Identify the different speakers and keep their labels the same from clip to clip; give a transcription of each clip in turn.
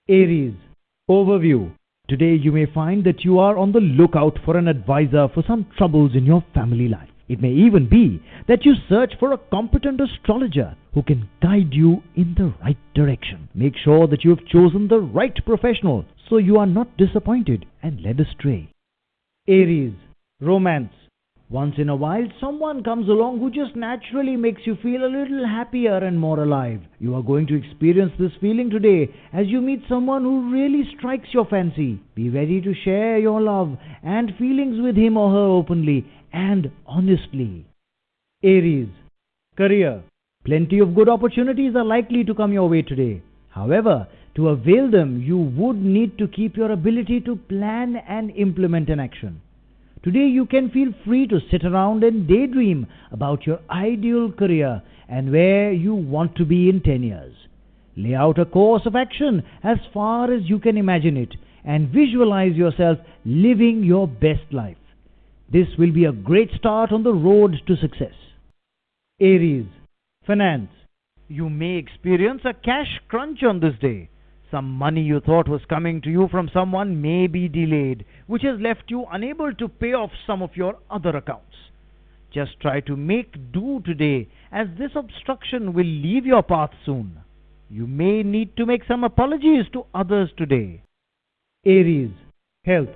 Speaker 1: Aries, overview. Today you may find that you are on the lookout for an advisor for some troubles in your family life. It may even be that you search for a competent astrologer who can guide you in the right direction. Make sure that you have chosen the right professional so you are not disappointed and led astray. Aries, romance. Once in a while, someone comes along who just naturally makes you feel a little happier and more alive. You are going to experience this feeling today as you meet someone who really strikes your fancy. Be ready to share your love and feelings with him or her openly and honestly. Aries, career. Plenty of good opportunities are likely to come your way today. However, to avail them, you would need to keep your ability to plan and implement an action. Today you can feel free to sit around and daydream about your ideal career and where you want to be in 10 years. Lay out a course of action as far as you can imagine it and visualize yourself living your best life. This will be a great start on the road to success. Aries, finance. You may experience a cash crunch on this day. Some money you thought was coming to you from someone may be delayed, which has left you unable to pay off some of your other accounts. Just try to make do today, as this obstruction will leave your path soon. You may need to make some apologies to others today. Aries, health.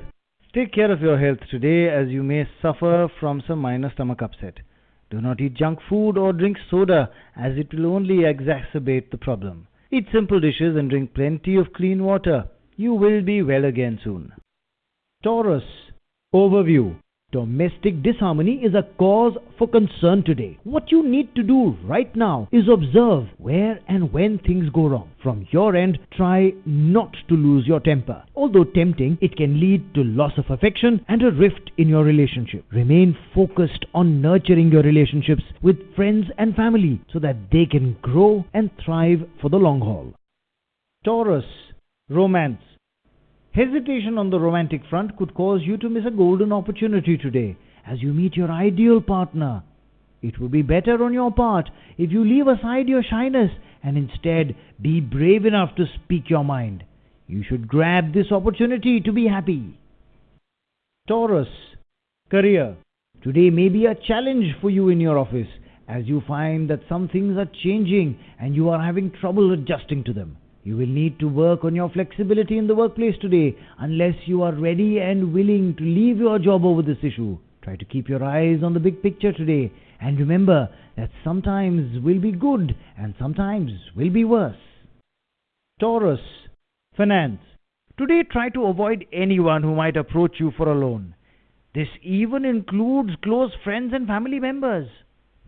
Speaker 1: Take care of your health today, as you may suffer from some minor stomach upset. Do not eat junk food or drink soda, as it will only exacerbate the problem. Eat simple dishes and drink plenty of clean water. You will be well again soon. Taurus, overview. Domestic disharmony is a cause for concern today. What you need to do right now is observe where and when things go wrong. From your end, try not to lose your temper. Although tempting, it can lead to loss of affection and a rift in your relationship. Remain focused on nurturing your relationships with friends and family so that they can grow and thrive for the long haul. Taurus, romance. Hesitation on the romantic front could cause you to miss a golden opportunity today as you meet your ideal partner. It would be better on your part if you leave aside your shyness and instead be brave enough to speak your mind. You should grab this opportunity to be happy. Taurus, career. Today may be a challenge for you in your office as you find that some things are changing and you are having trouble adjusting to them. You will need to work on your flexibility in the workplace today unless you are ready and willing to leave your job over this issue. Try to keep your eyes on the big picture today and remember that sometimes will be good and sometimes will be worse. Taurus, finance. Today try to avoid anyone who might approach you for a loan. This even includes close friends and family members.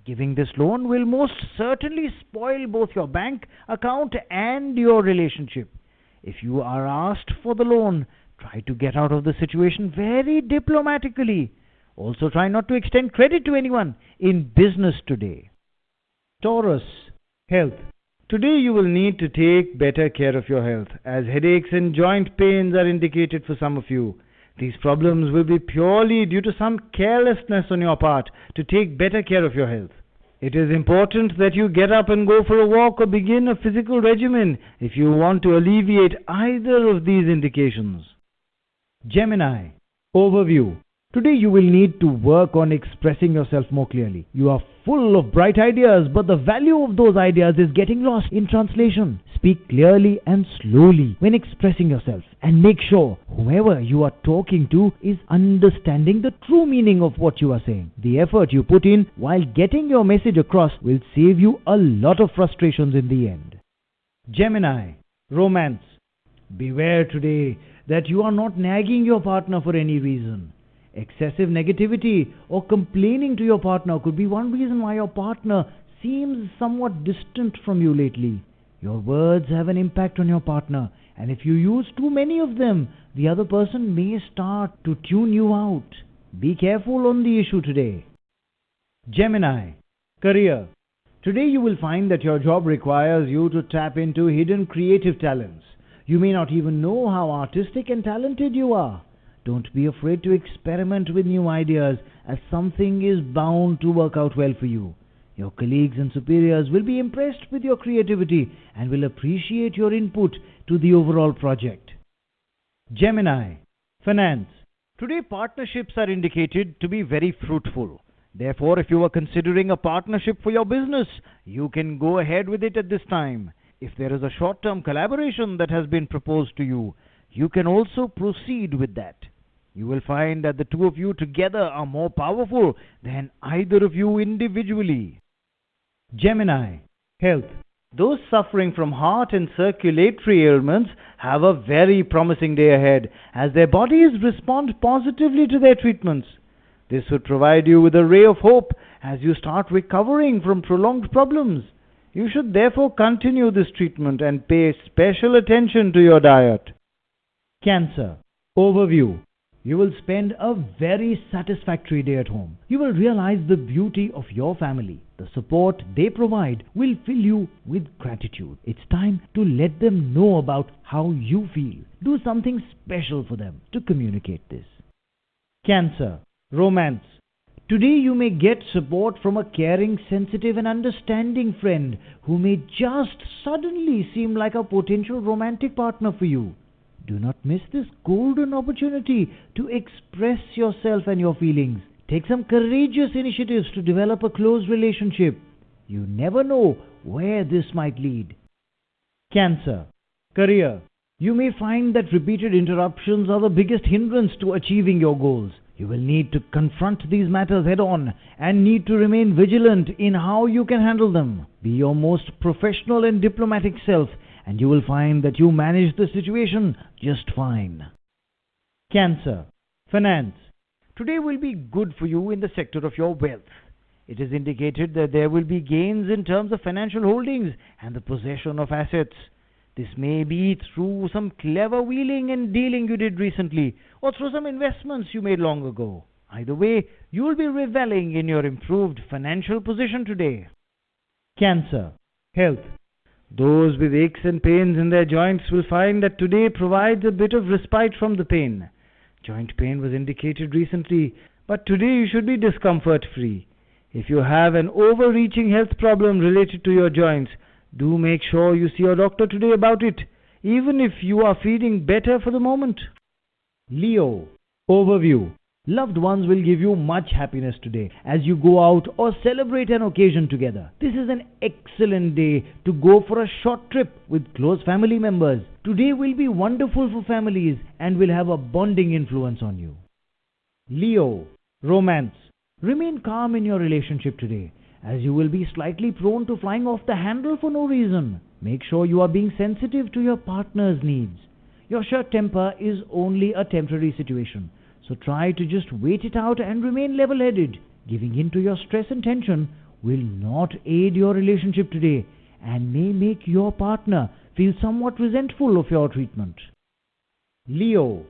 Speaker 1: Giving this loan will most certainly spoil both your bank account and your relationship. If you are asked for the loan, try to get out of the situation very diplomatically. Also try not to extend credit to anyone in business today. Taurus, health. Today you will need to take better care of your health, as headaches and joint pains are indicated for some of you. These problems will be purely due to some carelessness on your part to take better care of your health. It is important that you get up and go for a walk or begin a physical regimen if you want to alleviate either of these indications. Gemini, overview. Today you will need to work on expressing yourself more clearly. You are full of bright ideas, but the value of those ideas is getting lost in translation. Speak clearly and slowly when expressing yourself, and make sure whoever you are talking to is understanding the true meaning of what you are saying. The effort you put in while getting your message across will save you a lot of frustrations in the end. Gemini, romance. Beware today that you are not nagging your partner for any reason. Excessive negativity or complaining to your partner could be one reason why your partner seems somewhat distant from you lately. Your words have an impact on your partner, and if you use too many of them, the other person may start to tune you out. Be careful on the issue today. Gemini, career. Today you will find that your job requires you to tap into hidden creative talents. You may not even know how artistic and talented you are. Don't be afraid to experiment with new ideas, as something is bound to work out well for you. Your colleagues and superiors will be impressed with your creativity and will appreciate your input to the overall project. Gemini, finance. Today, partnerships are indicated to be very fruitful. Therefore, if you are considering a partnership for your business, you can go ahead with it at this time. If there is a short-term collaboration that has been proposed to you, you can also proceed with that. You will find that the two of you together are more powerful than either of you individually. Gemini, health. Those suffering from heart and circulatory ailments have a very promising day ahead as their bodies respond positively to their treatments. This would provide you with a ray of hope as you start recovering from prolonged problems. You should therefore continue this treatment and pay special attention to your diet. Cancer, overview. You will spend a very satisfactory day at home. You will realize the beauty of your family. The support they provide will fill you with gratitude. It's time to let them know about how you feel. Do something special for them to communicate this. Cancer, romance. Today you may get support from a caring, sensitive and understanding friend who may just suddenly seem like a potential romantic partner for you. Do not miss this golden opportunity to express yourself and your feelings. Take some courageous initiatives to develop a close relationship. You never know where this might lead. Cancer, career. You may find that repeated interruptions are the biggest hindrance to achieving your goals. You will need to confront these matters head on and need to remain vigilant in how you can handle them. Be your most professional and diplomatic self, and you will find that you manage the situation just fine. Cancer, finance. Today will be good for you in the sector of your wealth. It is indicated that there will be gains in terms of financial holdings and the possession of assets. This may be through some clever wheeling and dealing you did recently, or through some investments you made long ago. Either way, you will be reveling in your improved financial position today. Cancer, health. Those with aches and pains in their joints will find that today provides a bit of respite from the pain. Joint pain was indicated recently, but today you should be discomfort-free. If you have an overreaching health problem related to your joints, do make sure you see your doctor today about it, even if you are feeling better for the moment. Leo, overview. Loved ones will give you much happiness today as you go out or celebrate an occasion together. This is an excellent day to go for a short trip with close family members. Today will be wonderful for families and will have a bonding influence on you. Leo, romance. Remain calm in your relationship today as you will be slightly prone to flying off the handle for no reason. Make sure you are being sensitive to your partner's needs. Your short temper is only a temporary situation. So try to just wait it out and remain level-headed. Giving in to your stress and tension will not aid your relationship today and may make your partner feel somewhat resentful of your treatment. Leo,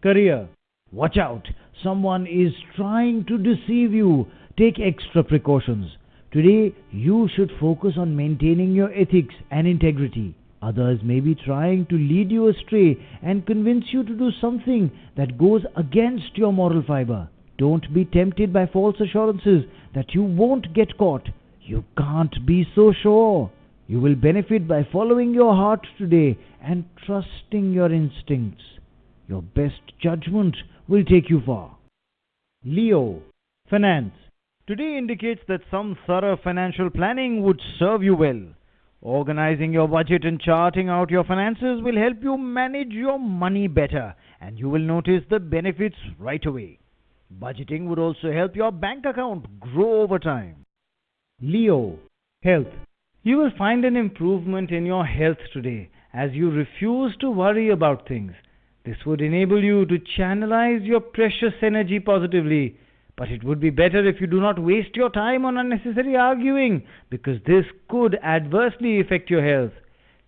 Speaker 1: career. Watch out. Someone is trying to deceive you. Take extra precautions. Today, you should focus on maintaining your ethics and integrity. Others may be trying to lead you astray and convince you to do something that goes against your moral fiber. Don't be tempted by false assurances that you won't get caught. You can't be so sure. You will benefit by following your heart today and trusting your instincts. Your best judgment will take you far. Leo, finance. Today indicates that some thorough financial planning would serve you well. Organizing your budget and charting out your finances will help you manage your money better, and you will notice the benefits right away. Budgeting would also help your bank account grow over time. Leo, health. You will find an improvement in your health today as you refuse to worry about things. This would enable you to channelize your precious energy positively. But it would be better if you do not waste your time on unnecessary arguing, because this could adversely affect your health.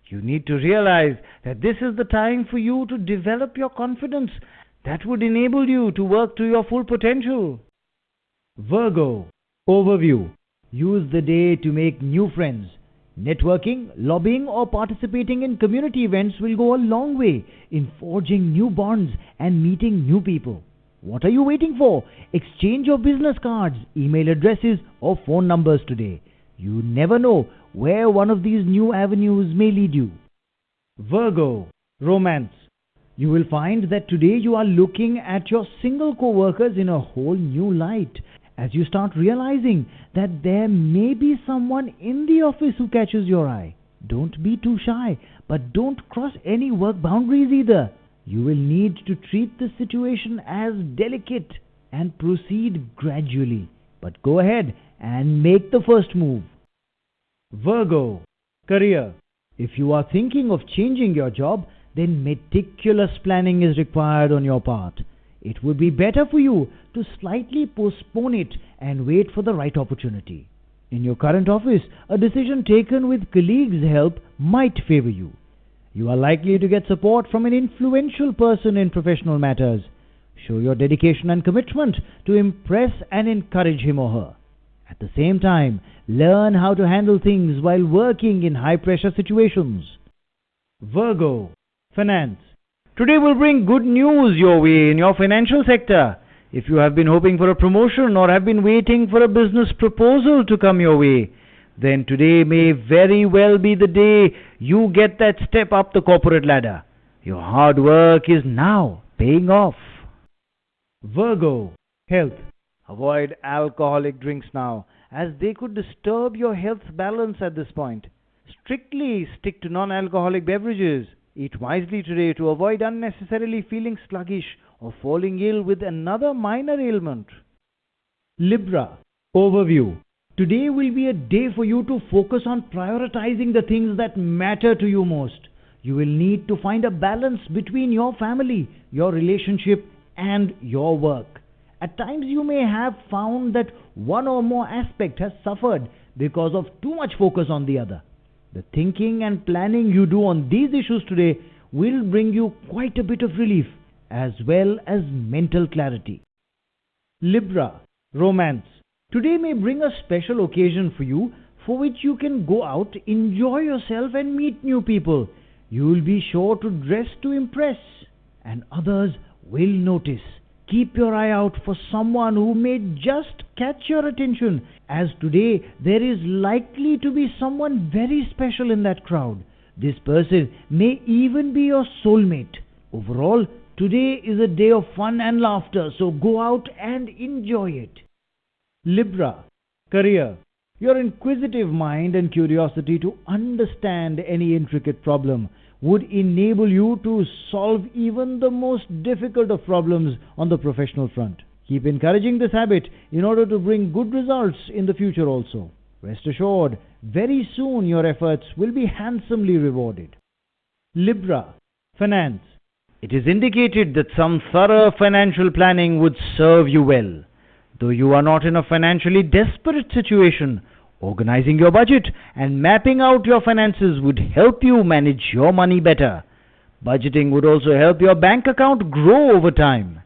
Speaker 1: You need to realize that this is the time for you to develop your confidence that would enable you to work to your full potential. Virgo, overview. Use the day to make new friends. Networking, lobbying or participating in community events will go a long way in forging new bonds and meeting new people. What are you waiting for? Exchange your business cards, email addresses or phone numbers today. You never know where one of these new avenues may lead you. Virgo, romance. You will find that today you are looking at your single co-workers in a whole new light as you start realizing that there may be someone in the office who catches your eye. Don't be too shy, but don't cross any work boundaries either. You will need to treat the situation as delicate and proceed gradually. But go ahead and make the first move. Virgo, career. If you are thinking of changing your job, then meticulous planning is required on your part. It would be better for you to slightly postpone it and wait for the right opportunity. In your current office, a decision taken with colleagues' help might favor you. You are likely to get support from an influential person in professional matters. Show your dedication and commitment to impress and encourage him or her. At the same time, learn how to handle things while working in high-pressure situations. Virgo, finance. Today will bring good news your way in your financial sector. If you have been hoping for a promotion or have been waiting for a business proposal to come your way, then today may very well be the day you get that step up the corporate ladder. Your hard work is now paying off. Virgo, health. Avoid alcoholic drinks now, as they could disturb your health balance at this point. Strictly stick to non-alcoholic beverages. Eat wisely today to avoid unnecessarily feeling sluggish or falling ill with another minor ailment. Libra, overview. Today will be a day for you to focus on prioritizing the things that matter to you most. You will need to find a balance between your family, your relationship, and your work. At times you may have found that one or more aspect has suffered because of too much focus on the other. The thinking and planning you do on these issues today will bring you quite a bit of relief as well as mental clarity. Libra, romance. Today may bring a special occasion for you for which you can go out, enjoy yourself and meet new people. You will be sure to dress to impress and others will notice. Keep your eye out for someone who may just catch your attention, as today there is likely to be someone very special in that crowd. This person may even be your soulmate. Overall, today is a day of fun and laughter, so go out and enjoy it. Libra, career. Your inquisitive mind and curiosity to understand any intricate problem would enable you to solve even the most difficult of problems on the professional front. Keep encouraging this habit in order to bring good results in the future also. Rest assured, very soon your efforts will be handsomely rewarded. Libra, finance. It is indicated that some thorough financial planning would serve you well. Though you are not in a financially desperate situation, organizing your budget and mapping out your finances would help you manage your money better. Budgeting would also help your bank account grow over time.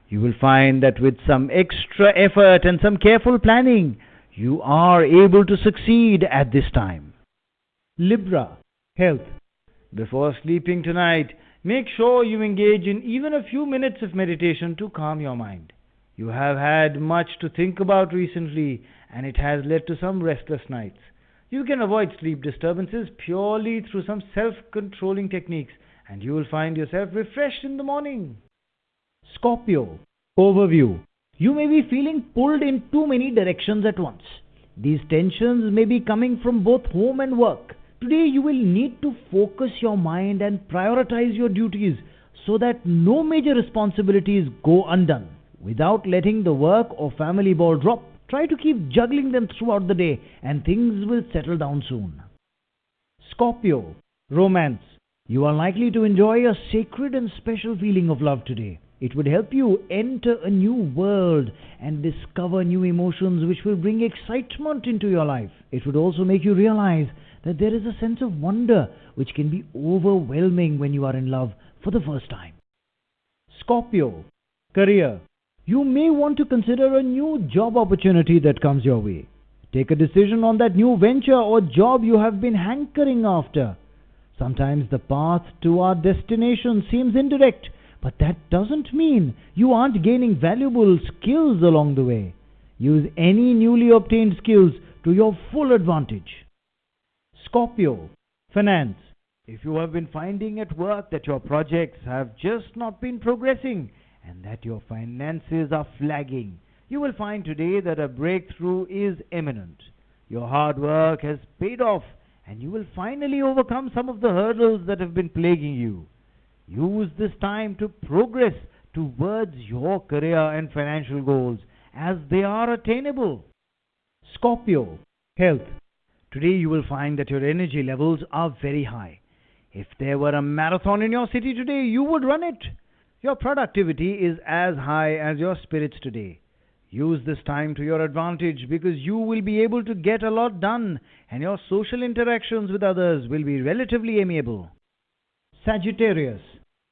Speaker 1: You will find that with some extra effort and some careful planning, you are able to succeed at this time. Libra, health. Before sleeping tonight, make sure you engage in even a few minutes of meditation to calm your mind. You have had much to think about recently, and it has led to some restless nights. You can avoid sleep disturbances purely through some self-controlling techniques, and you will find yourself refreshed in the morning. Scorpio, overview. You may be feeling pulled in too many directions at once. These tensions may be coming from both home and work. Today you will need to focus your mind and prioritize your duties so that no major responsibilities go undone. Without letting the work or family ball drop, try to keep juggling them throughout the day and things will settle down soon. Scorpio, romance. You are likely to enjoy a sacred and special feeling of love today. It would help you enter a new world and discover new emotions which will bring excitement into your life. It would also make you realize that there is a sense of wonder which can be overwhelming when you are in love for the first time. Scorpio, career. You may want to consider a new job opportunity that comes your way. Take a decision on that new venture or job you have been hankering after. Sometimes the path to our destination seems indirect, but that doesn't mean you aren't gaining valuable skills along the way. Use any newly obtained skills to your full advantage. Scorpio, finance. If you have been finding at work that your projects have just not been progressing and that your finances are flagging, you will find today that a breakthrough is imminent. Your hard work has paid off and you will finally overcome some of the hurdles that have been plaguing you. Use this time to progress towards your career and financial goals as they are attainable. Scorpio, health. Today you will find that your energy levels are very high. If there were a marathon in your city today, you would run it. Your productivity is as high as your spirits today. Use this time to your advantage because you will be able to get a lot done and your social interactions with others will be relatively amiable. Sagittarius,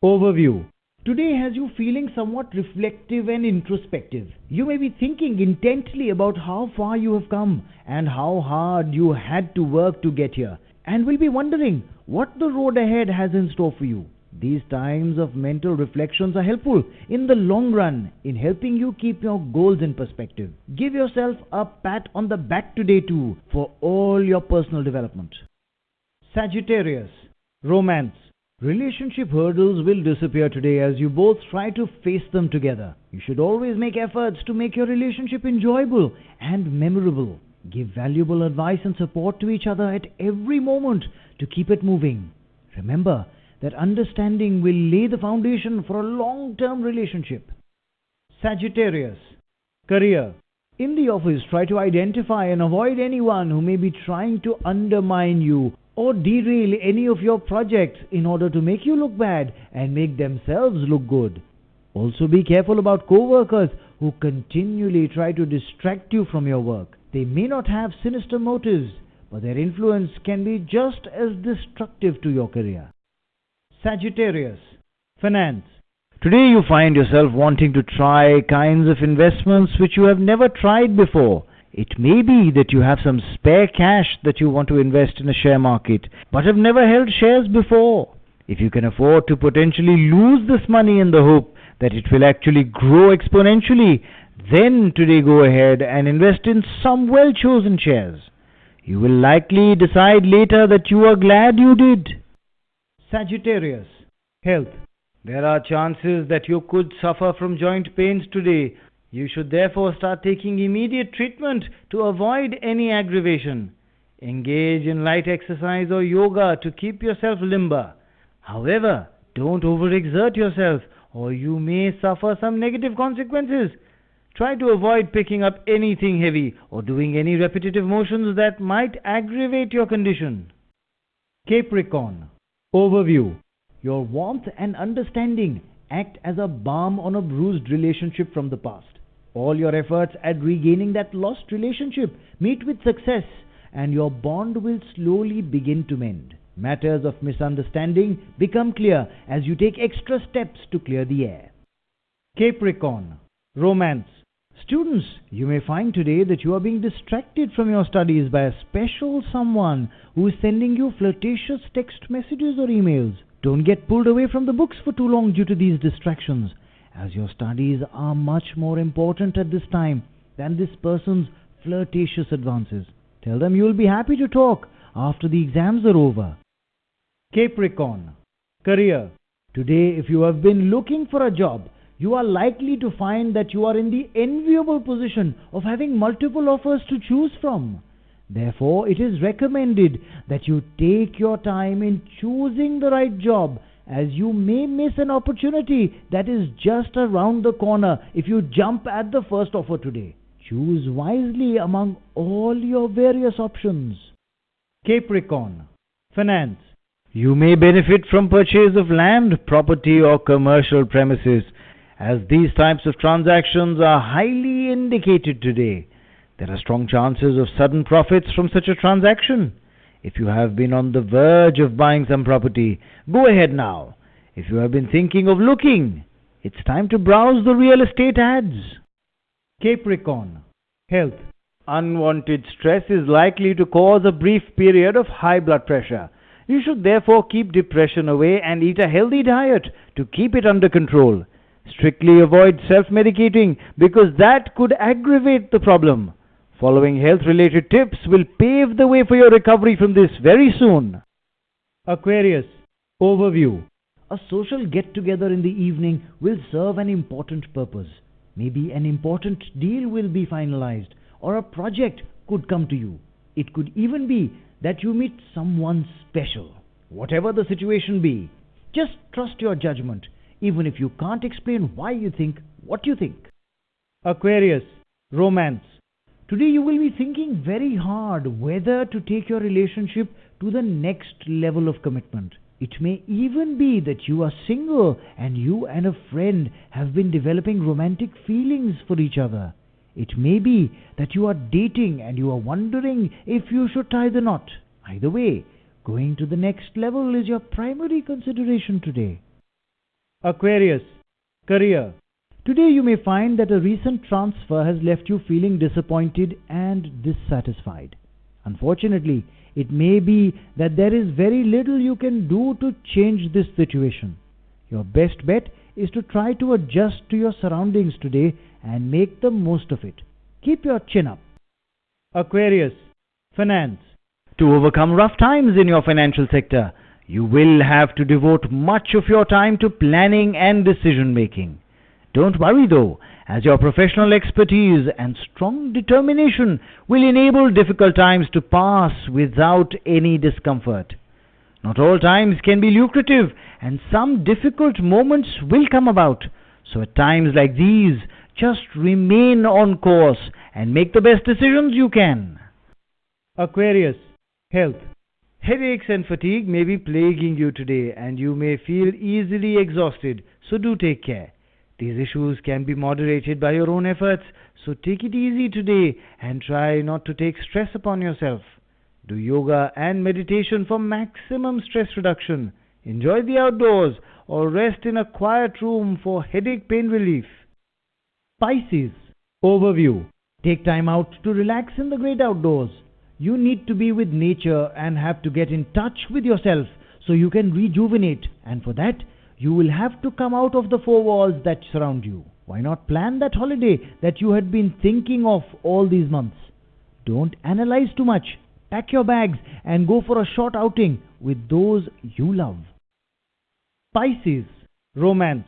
Speaker 1: overview. Today has you feeling somewhat reflective and introspective. You may be thinking intently about how far you have come and how hard you had to work to get here, and will be wondering what the road ahead has in store for you. These times of mental reflections are helpful in the long run in helping you keep your goals in perspective. Give yourself a pat on the back today too for all your personal development. Sagittarius, romance. Relationship hurdles will disappear today as you both try to face them together. You should always make efforts to make your relationship enjoyable and memorable. Give valuable advice and support to each other at every moment to keep it moving. Remember that understanding will lay the foundation for a long-term relationship. Sagittarius, career. In the office, try to identify and avoid anyone who may be trying to undermine you or derail any of your projects in order to make you look bad and make themselves look good. Also be careful about co-workers who continually try to distract you from your work. They may not have sinister motives, but their influence can be just as destructive to your career. Sagittarius, finance. Today you find yourself wanting to try kinds of investments which you have never tried before. It may be that you have some spare cash that you want to invest in a share market, but have never held shares before. If you can afford to potentially lose this money in the hope that it will actually grow exponentially, then today go ahead and invest in some well-chosen shares. You will likely decide later that you are glad you did. Sagittarius, health. There are chances that you could suffer from joint pains today. You should therefore start taking immediate treatment to avoid any aggravation. Engage in light exercise or yoga to keep yourself limber. However, don't overexert yourself or you may suffer some negative consequences. Try to avoid picking up anything heavy or doing any repetitive motions that might aggravate your condition. Capricorn, overview. Your warmth and understanding act as a balm on a bruised relationship from the past. All your efforts at regaining that lost relationship meet with success and your bond will slowly begin to mend. Matters of misunderstanding become clear as you take extra steps to clear the air. Capricorn, romance. Students, you may find today that you are being distracted from your studies by a special someone who is sending you flirtatious text messages or emails. Don't get pulled away from the books for too long due to these distractions, as your studies are much more important at this time than this person's flirtatious advances. Tell them you will be happy to talk after the exams are over. Capricorn, career. Today, if you have been looking for a job, you are likely to find that you are in the enviable position of having multiple offers to choose from. Therefore, it is recommended that you take your time in choosing the right job, as you may miss an opportunity that is just around the corner if you jump at the first offer today. Choose wisely among all your various options. Capricorn, finance. You may benefit from purchase of land, property or commercial premises, as these types of transactions are highly indicated today. There are strong chances of sudden profits from such a transaction. If you have been on the verge of buying some property, go ahead now. If you have been thinking of looking, it's time to browse the real estate ads. Capricorn, health. Unwanted stress is likely to cause a brief period of high blood pressure. You should therefore keep depression away and eat a healthy diet to keep it under control. Strictly avoid self-medicating because that could aggravate the problem. Following health-related tips will pave the way for your recovery from this very soon. Aquarius, overview. A social get-together in the evening will serve an important purpose. Maybe an important deal will be finalized, or a project could come to you. It could even be that you meet someone special. Whatever the situation be, just trust your judgment, even if you can't explain why you think what you think. Aquarius, romance. Today you will be thinking very hard whether to take your relationship to the next level of commitment. It may even be that you are single and you and a friend have been developing romantic feelings for each other. It may be that you are dating and you are wondering if you should tie the knot. Either way, going to the next level is your primary consideration today. Aquarius, career. Today you may find that a recent transfer has left you feeling disappointed and dissatisfied. Unfortunately, it may be that there is very little you can do to change this situation. Your best bet is to try to adjust to your surroundings today and make the most of it. Keep your chin up. Aquarius, finance. To overcome rough times in your financial sector, you will have to devote much of your time to planning and decision making. Don't worry though, as your professional expertise and strong determination will enable difficult times to pass without any discomfort. Not all times can be lucrative, and some difficult moments will come about. So at times like these, just remain on course and make the best decisions you can. Aquarius, health. Headaches and fatigue may be plaguing you today, and you may feel easily exhausted, so do take care. These issues can be moderated by your own efforts, so take it easy today and try not to take stress upon yourself. Do yoga and meditation for maximum stress reduction. Enjoy the outdoors or rest in a quiet room for headache pain relief. Pisces, overview. Take time out to relax in the great outdoors. You need to be with nature and have to get in touch with yourself so you can rejuvenate, and for that, you will have to come out of the four walls that surround you. Why not plan that holiday that you had been thinking of all these months? Don't analyze too much. Pack your bags and go for a short outing with those you love. Pisces, romance.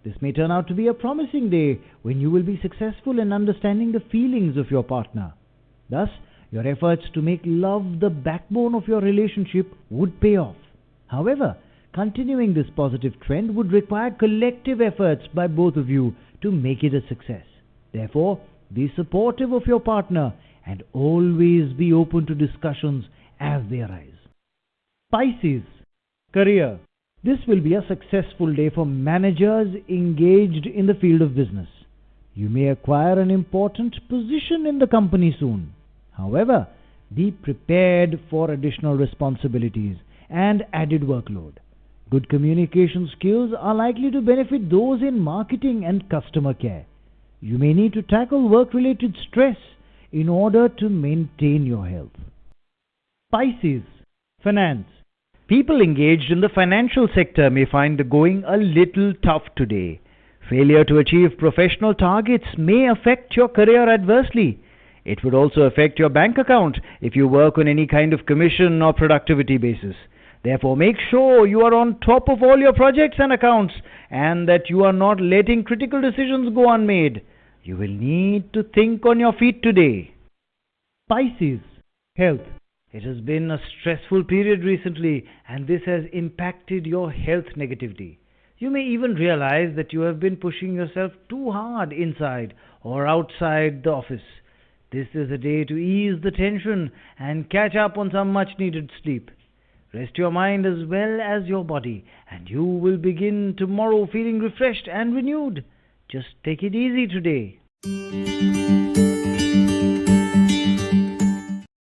Speaker 1: This may turn out to be a promising day when you will be successful in understanding the feelings of your partner. Thus, your efforts to make love the backbone of your relationship would pay off. However, continuing this positive trend would require collective efforts by both of you to make it a success. Therefore, be supportive of your partner and always be open to discussions as they arise. Pisces, career. This will be a successful day for managers engaged in the field of business. You may acquire an important position in the company soon. However, be prepared for additional responsibilities and added workload. Good communication skills are likely to benefit those in marketing and customer care. You may need to tackle work-related stress in order to maintain your health. Pisces, finance. People engaged in the financial sector may find the going a little tough today. Failure to achieve professional targets may affect your career adversely. It would also affect your bank account if you work on any kind of commission or productivity basis. Therefore, make sure you are on top of all your projects and accounts and that you are not letting critical decisions go unmade. You will need to think on your feet today. Pisces, health. It has been a stressful period recently, and this has impacted your health negatively. You may even realize that you have been pushing yourself too hard inside or outside the office. This is a day to ease the tension and catch up on some much needed sleep. Rest your mind as well as your body, and you will begin tomorrow feeling refreshed and renewed. Just take it easy today.